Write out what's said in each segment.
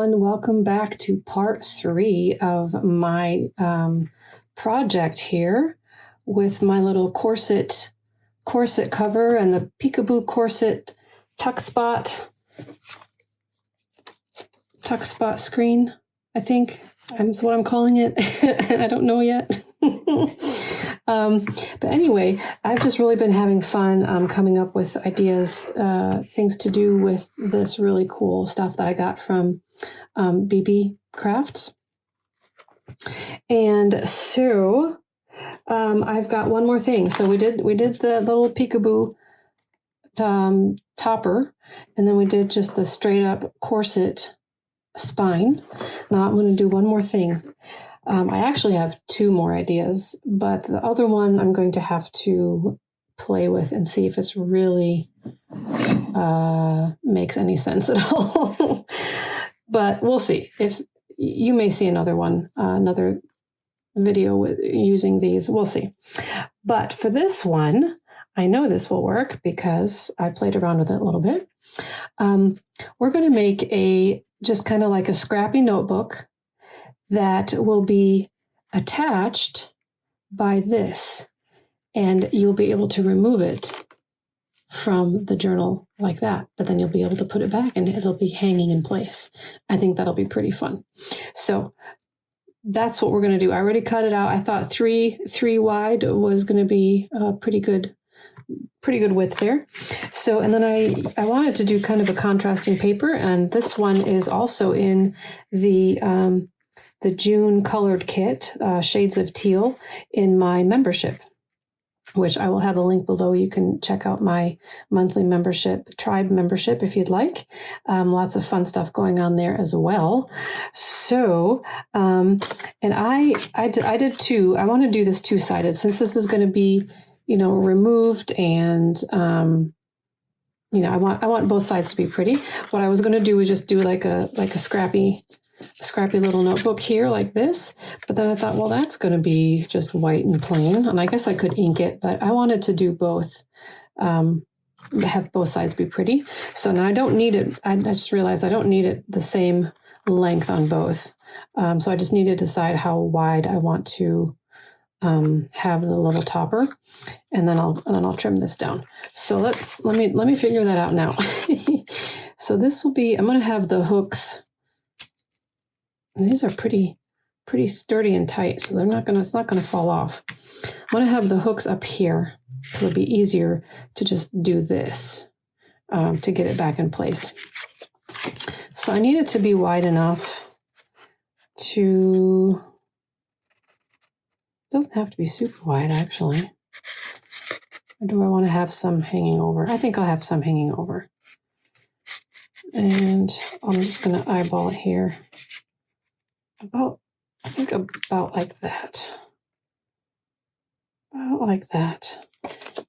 everyone. Welcome back to part 3 of my project here with my little corset cover and the peekaboo corset tuck spot screen, I think is what I'm calling it. I don't know yet. But anyway, I've just really been having fun coming up with ideas, things to do with this really cool stuff that I got from BB Crafts. And so I've got one more thing. So we did the little peekaboo topper, and then we did just the straight up corset spine. Now I'm going to do one more thing. I actually have 2 more ideas, but the other one I'm going to have to play with and see if it's really makes any sense at all. But we'll see. If you may see another one, another video with using these, we'll see. But for this one, I know this will work because I played around with it a little bit. We're going to make just kind of like a scrappy notebook that will be attached by this, and you'll be able to remove it from the journal like that, but then you'll be able to put it back and it'll be hanging in place. I think that'll be pretty fun. So that's what we're going to do. I already cut it out. I thought 3 wide was going to be a pretty good width there. So, and then I wanted to do kind of a contrasting paper, and this one is also in the June colored kit, Shades of Teal, in my membership, which I will have a link below. You can check out my monthly membership, tribe membership, if you'd like. Lots of fun stuff going on there as well. So, and I did 2. I want to do this 2-sided since this is going to be, removed, and I want both sides to be pretty. What I was going to do was just do like a scrappy little notebook here like this, but then I thought, well, that's going to be just white and plain, and I guess I could ink it, but I wanted to do both, have both sides be pretty. So now I don't need it. I just realized I don't need it the same length on both. So I just need to decide how wide I want to have the little topper, and then I'll trim this down. So let me figure that out now. So this will be, I'm going to have the hooks. And these are pretty sturdy and tight, so it's not gonna fall off. I'm gonna have the hooks up here. It'll be easier to just do this to get it back in place. So I need it to be wide enough to, it doesn't have to be super wide actually. Or do I want to have some hanging over? I think I'll have some hanging over. And I'm just gonna eyeball it here. About like that. About like that.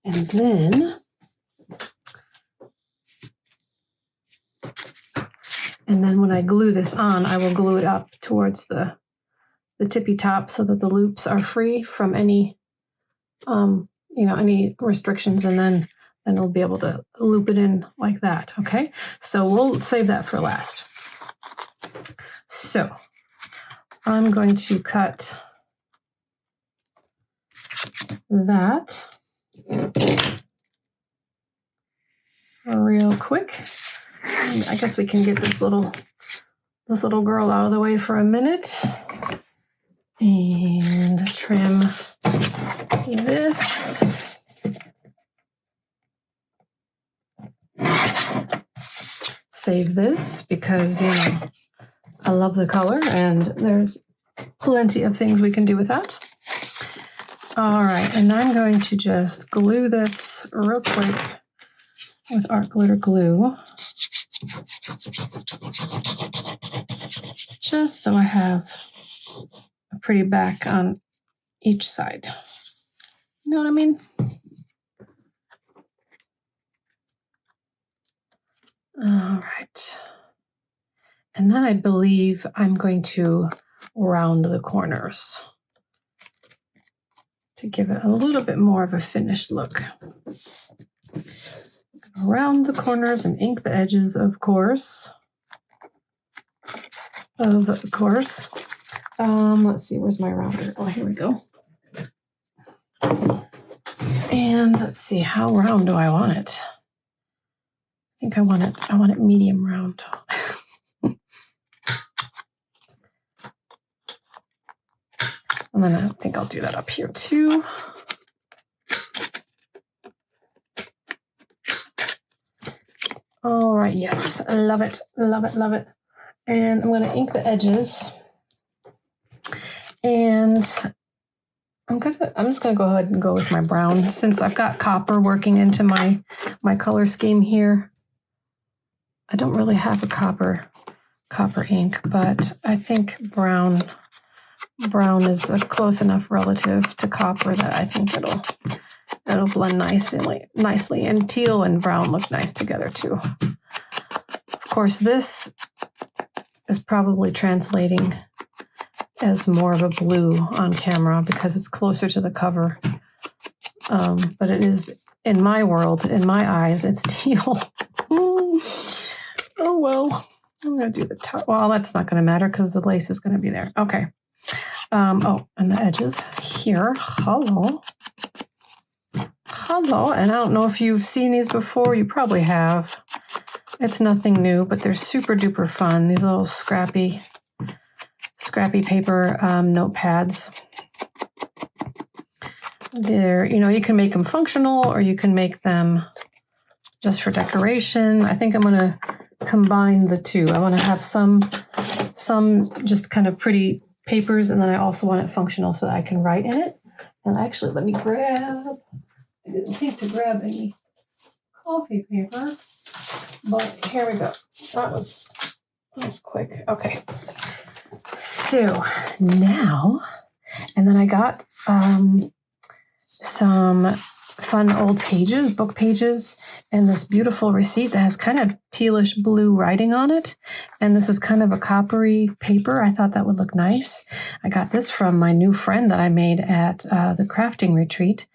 And then when I glue this on, I will glue it up towards the tippy top so that the loops are free from any any restrictions, and then we'll be able to loop it in like that. Okay, so we'll save that for last. So I'm going to cut that real quick. And I guess we can get this little girl out of the way for a minute and trim this. Save this because I love the color, and there's plenty of things we can do with that. All right, and I'm going to just glue this real quick with art glitter glue, just so I have a pretty back on each side. You know what I mean? All right. And then I believe I'm going to round the corners to give it a little bit more of a finished look. Around the corners and ink the edges, of course. of course. Let's see, where's my rounder? Oh, here we go. And let's see, how round do I want it? I think I want it medium round. And then I think I'll do that up here too. All right, yes, I love it, love it, love it. And I'm going to ink the edges. And I'm just gonna go ahead and go with my brown since I've got copper working into my color scheme here. I don't really have a copper ink, but I think brown is a close enough relative to copper that I think it'll blend nicely. And teal and brown look nice together too. Of course, this is probably translating as more of a blue on camera because it's closer to the cover. But it is, in my world, in my eyes, it's teal. Oh, well, I'm going to do the top. Well, that's not going to matter because the lace is going to be there. Okay. Oh, and the edges here. Hello. And I don't know if you've seen these before. You probably have. It's nothing new, but they're super duper fun. These little scrappy paper notepads. They're, you can make them functional or you can make them just for decoration. I think I'm going to combine the two. I want to have some just kind of pretty papers, and then I also want it functional so that I can write in it. And actually, let me grab, I didn't think to grab any coffee paper, but here we go. That was quick. Okay. So now, and then I got some fun old pages, book pages, and this beautiful receipt that has kind of tealish blue writing on it. And this is kind of a coppery paper. I thought that would look nice. I got this from my new friend that I made at the crafting retreat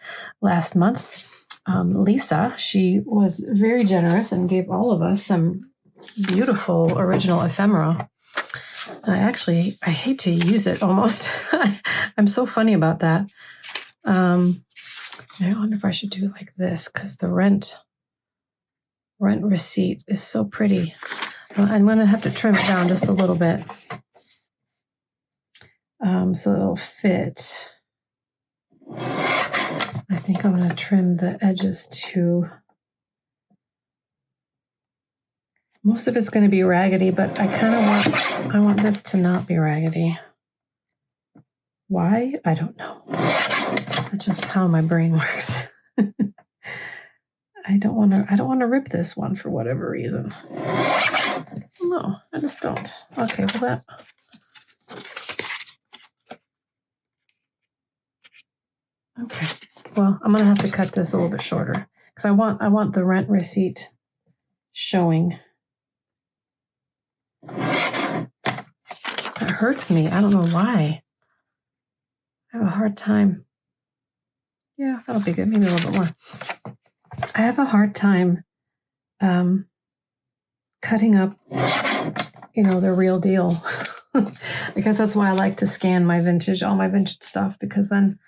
last month. Lisa, she was very generous and gave all of us some beautiful original ephemera. I hate to use it almost. I'm so funny about that. I wonder if I should do it like this because the rent receipt is so pretty. I'm going to have to trim it down just a little bit so it'll fit. I think I'm going to trim the edges too. Most of it's going to be raggedy, but I want this to not be raggedy. Why? I don't know. That's just how my brain works. I don't want to rip this one for whatever reason. No, I just don't. Okay, well okay. Well, I'm gonna have to cut this a little bit shorter because I want the rent receipt showing. It hurts me. I don't know why. I have a hard time. Yeah, that'll be good. Maybe a little bit more. I have a hard time cutting up, the real deal. I guess that's why I like to scan all my vintage stuff, because then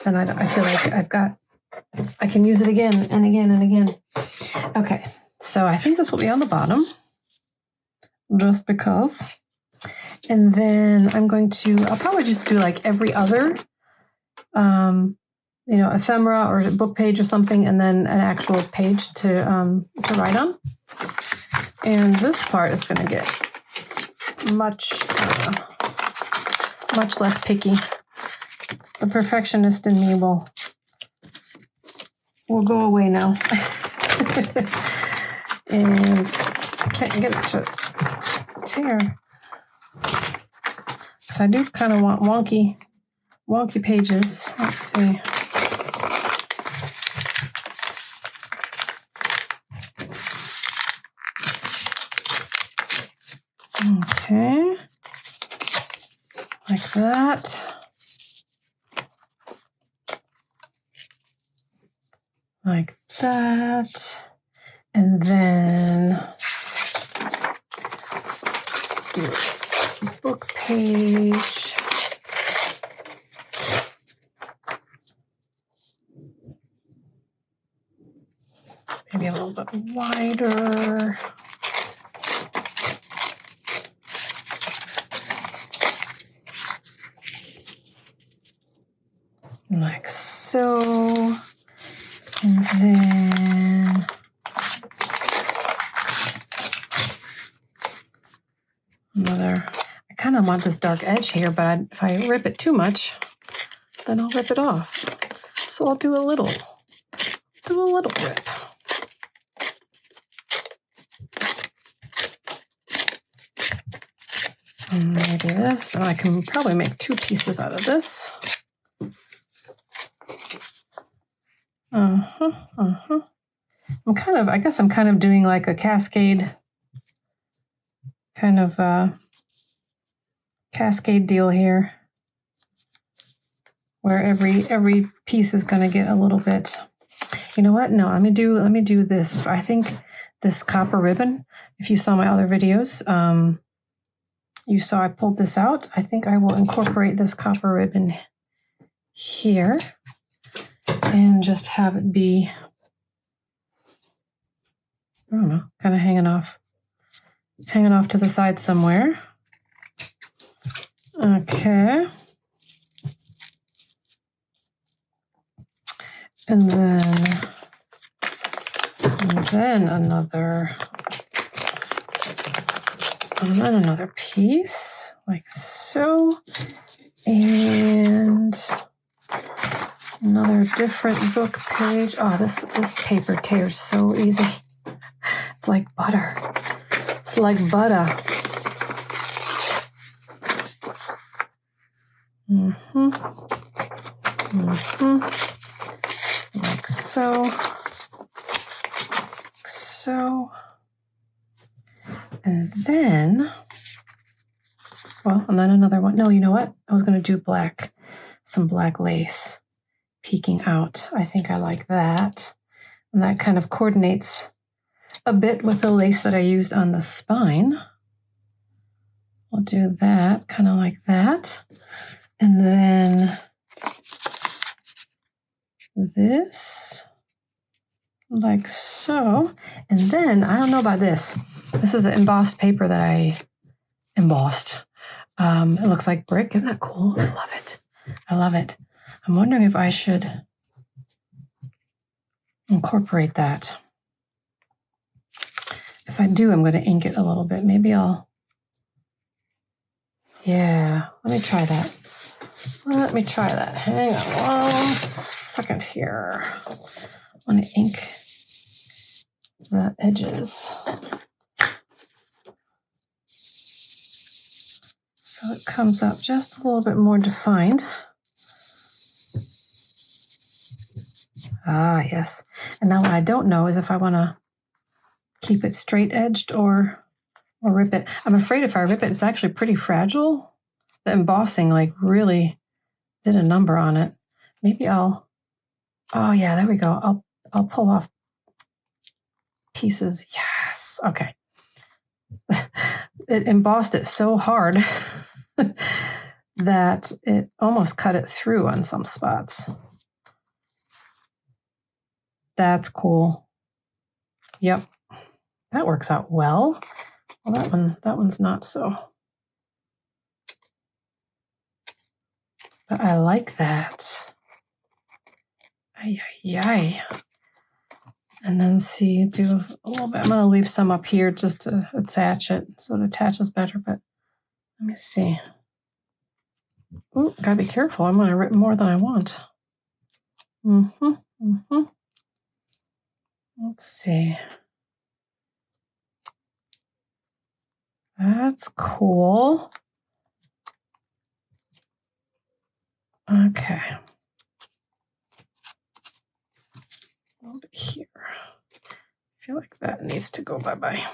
I feel like I can use it again and again and again. Okay, so I think this will be on the bottom, just because. And then I'll probably just do like every other, ephemera or a book page or something, and then an actual page to write on. And this part is going to get much less picky. The perfectionist in me will go away now. And I can't get it to tear. So I do kind of want wonky pages. Let's see. Okay. Like that. Like that. And then do book page. Maybe a little bit wider. Like so. And then another, I kind of want this dark edge here, but if I rip it too much, then I'll rip it off. So I'll do a little rip. And maybe this, and I can probably make 2 pieces out of this. I guess I'm kind of doing like a cascade kind of cascade deal here, where every piece is going to get a little bit. You know what? No, let me do this. I think this copper ribbon. If you saw my other videos, you saw I pulled this out. I think I will incorporate this copper ribbon here and just have it be, I don't know, kind of hanging off to the side somewhere. Okay. And then another piece like so, and another different book page. Oh, this paper tears so easy. It's like butter. It's like butter. Like so. Like so. And then, and then another one. No, you know what? I was going to do some black lace peeking out. I think I like that. And that kind of coordinates a bit with the lace that I used on the spine. I'll do that, kind of like that. And then this, like so. And then, I don't know about this. This is an embossed paper that I embossed. It looks like brick. Isn't that cool? I love it. I love it. I'm wondering if I should incorporate that. If I do, I'm going to ink it a little bit. Maybe yeah, let me try that. Hang on 1 second here. I want to ink the edges. So it comes up just a little bit more defined. Ah, yes. And now what I don't know is if I want to keep it straight edged or rip it. I'm afraid if I rip it, it's actually pretty fragile. The embossing like really did a number on it. Maybe oh yeah, there we go. I'll pull off pieces. Yes. Okay. It embossed it so hard that it almost cut it through on some spots. That's cool. Yep. That works out well. Well, that one's not so. But I like that. Ay, ay, ay. And then see, do a little bit. I'm going to leave some up here just to attach it so it attaches better. But let me see. Ooh, gotta be careful. I'm going to rip more than I want. Let's see. That's cool. Okay. Over here. I feel like that needs to go bye-bye.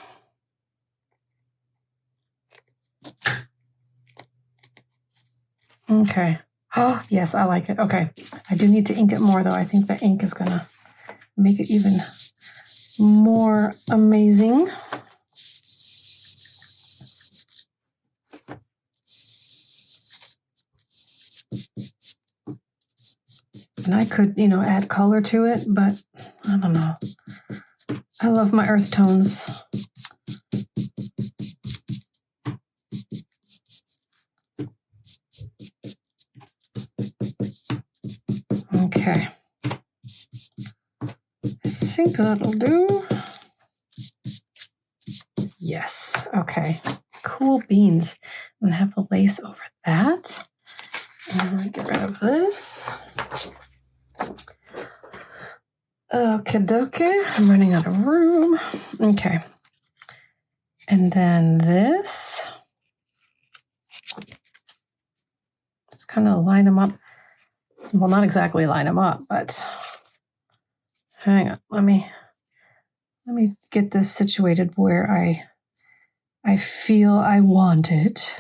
Okay. Oh, yes, I like it. Okay. I do need to ink it more, though. I think the ink is going to make it even more amazing. And I could, add color to it, but I don't know. I love my earth tones. Okay. I think that'll do. Yes. Okay. Cool beans. I'm going to have the lace over that. And I'm going to get rid of this. Okie dokie. I'm running out of room. Okay. And then this. Just kind of line them up. Well, not exactly line them up, but hang on. Let me get this situated where I feel I want it.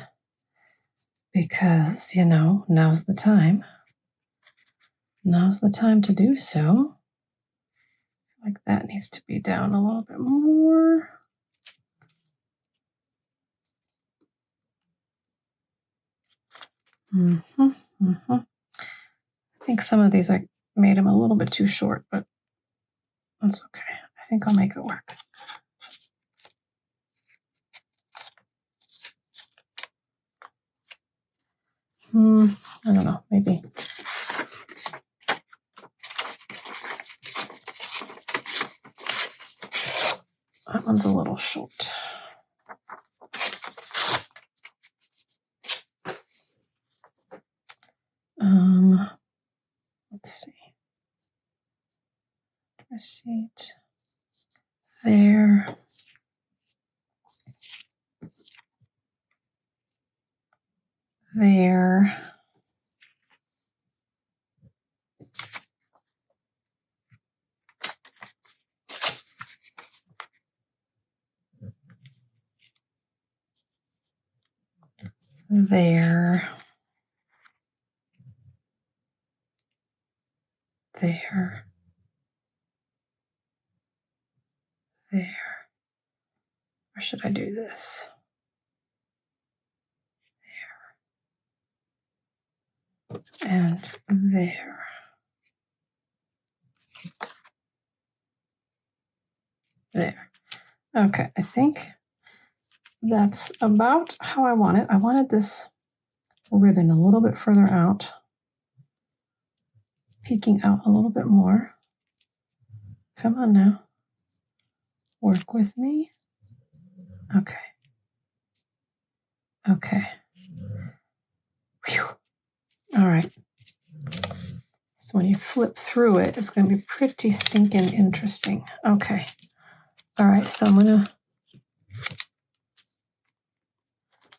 Because, now's the time. Now's the time to do so. Like that needs to be down a little bit more. I think some of these I made them a little bit too short, but that's okay. I think I'll make it work. I don't know, maybe. That one's a little short. Let's see. Receipt. There. There. There. There. There. Or should I do this? There. And there. There. Okay, I think that's about how I want it. I wanted this ribbon a little bit further out, peeking out a little bit more. Come on now. Work with me. Okay. Okay. Whew. All right. So when you flip through it, it's going to be pretty stinking interesting. Okay. All right. So I'm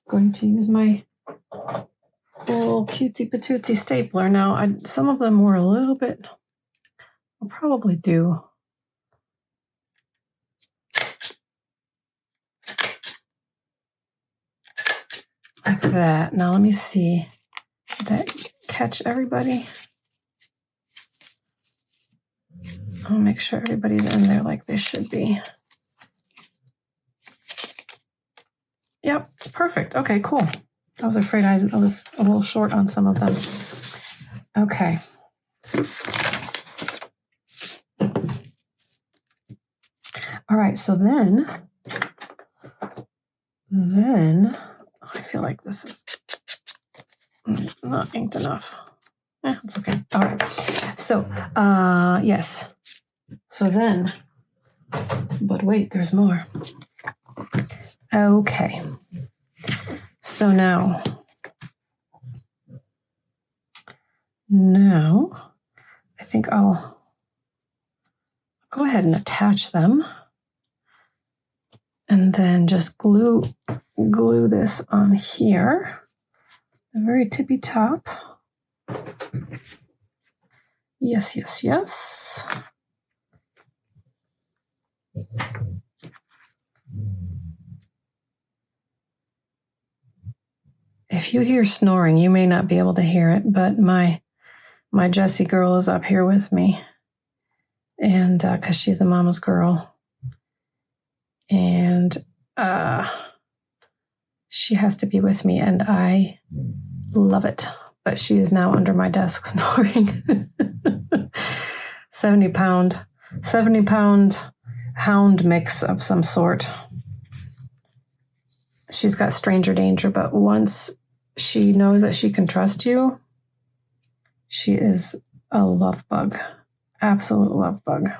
going to use my little cutesy patootsy stapler. Now, some of them were a little bit, I'll probably do like that. Now, let me see. Did that catch everybody? I'll make sure everybody's in there like they should be. Yep, perfect. Okay, cool. I was afraid I was a little short on some of them. Okay. All right, so then I feel like this is not inked enough. It's okay. All right. So, yes. So then, but wait, there's more. Okay. So now I think I'll go ahead and attach them and then just glue this on here, the very tippy top. Yes, yes, yes. If you hear snoring, you may not be able to hear it, but my Jessie girl is up here with me, and because she's a mama's girl, and she has to be with me, and I love it. but she is now under my desk snoring. 70-pound hound mix of some sort. She's got stranger danger, but once she knows that she can trust you, she is a love bug. Absolute love bug.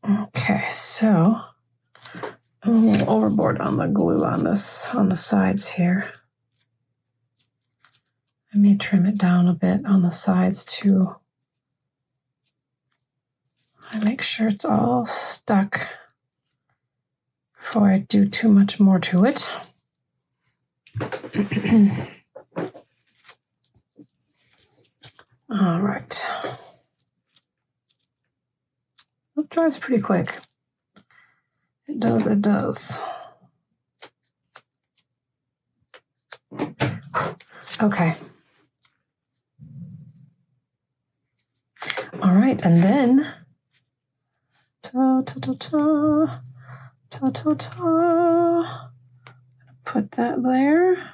Okay, so I'm a little overboard on the glue on the sides here. I may trim it down a bit on the sides too. I make sure it's all stuck before I do too much more to it. All right. It dries pretty quick. It does, it does. Okay. All right, and then put that there.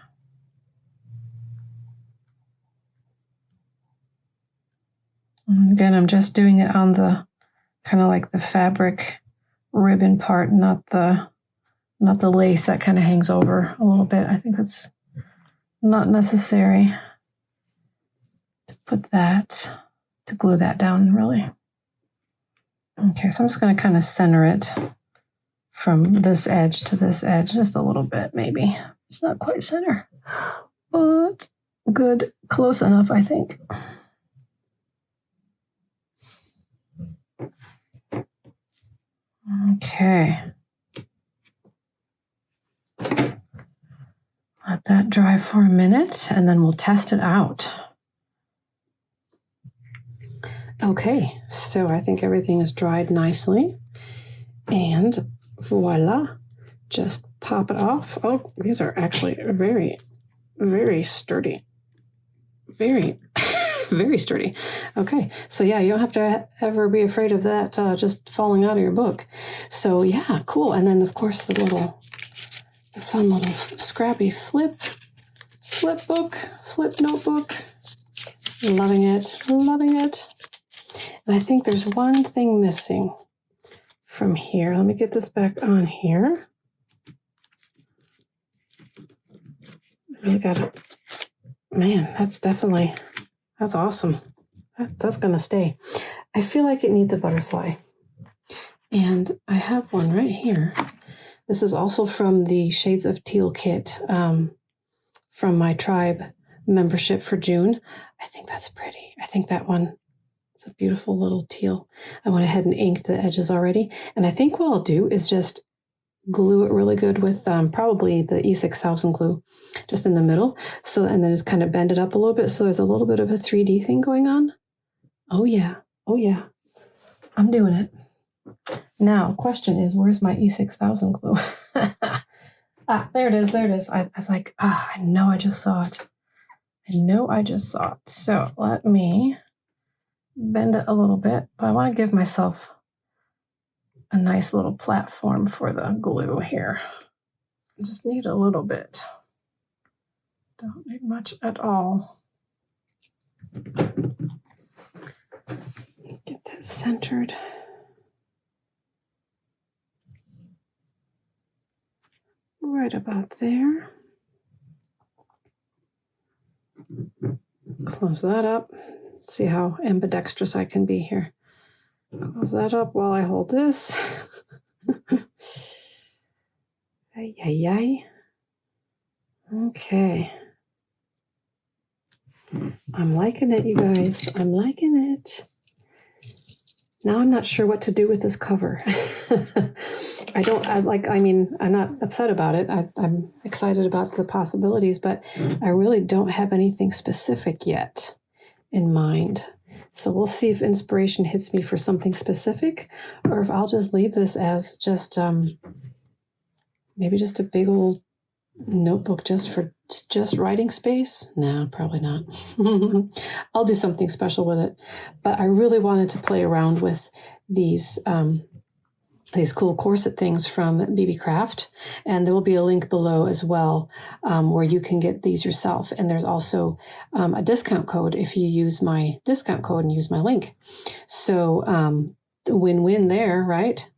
And again, I'm just doing it on the kind of like the fabric ribbon part, not the lace that kind of hangs over a little bit. I think that's not necessary to put that, to glue that down really. Okay, so I'm just going to kind of center it from this edge to this edge, just a little bit maybe. It's not quite center, but good, close enough, I think. Okay. Let that dry for a minute, and then we'll test it out. Okay, so I think everything is dried nicely. And voila, just pop it off. Oh, these are actually very, very sturdy. Very, very sturdy. Okay, so yeah, you don't have to ever be afraid of that just falling out of your book. So yeah, cool. And then, of course, the fun little scrappy flip notebook. Loving it, loving it. And I think there's one thing missing from here. Let me get this back on here. Really got it. Man, that's awesome. That's going to stay. I feel like it needs a butterfly. And I have one right here. This is also from the Shades of Teal kit from my tribe membership for June. I think that's pretty. I think that one, it's a beautiful little teal. I went ahead and inked the edges already. And I think what I'll do is just glue it really good with probably the E6000 glue just in the middle. So, and then just kind of bend it up a little bit. So there's a little bit of a 3D thing going on. Oh yeah. Oh yeah. I'm doing it. Now, question is, where's my E6000 glue? There it is. There it is. I was like, I know I just saw it. So let me bend it a little bit, but I want to give myself a nice little platform for the glue here. I just need a little bit. Don't need much at all. Get that centered. Right about there. Close that up. See how ambidextrous I can be here. Close that up while I hold this. Ay, ay, ay. Okay. I'm liking it, you guys. I'm liking it. Now I'm not sure what to do with this cover. I'm not upset about it. I'm excited about the possibilities, but I really don't have anything specific yet in mind. So we'll see if inspiration hits me for something specific, or if I'll just leave this as just maybe just a big old notebook just writing space. No, probably not. I'll do something special with it. But I really wanted to play around with these these cool corset things from BB Craft, and there will be a link below as well where you can get these yourself. And there's also a discount code if you use my discount code and use my link. So win-win there, right?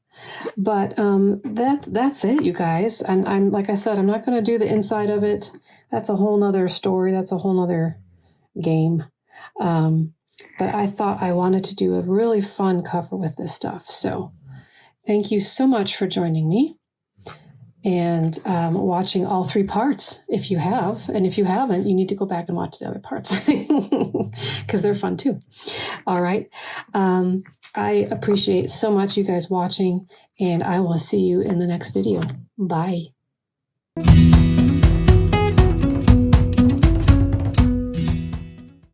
But that's it, you guys. And I'm like I said, I'm not going to do the inside of it. That's a whole nother story. That's a whole nother game. But I thought I wanted to do a really fun cover with this stuff. So thank you so much for joining me and watching all 3 parts if you have. And if you haven't, you need to go back and watch the other parts because they're fun too. All right. I appreciate so much you guys watching, and I will see you in the next video. Bye.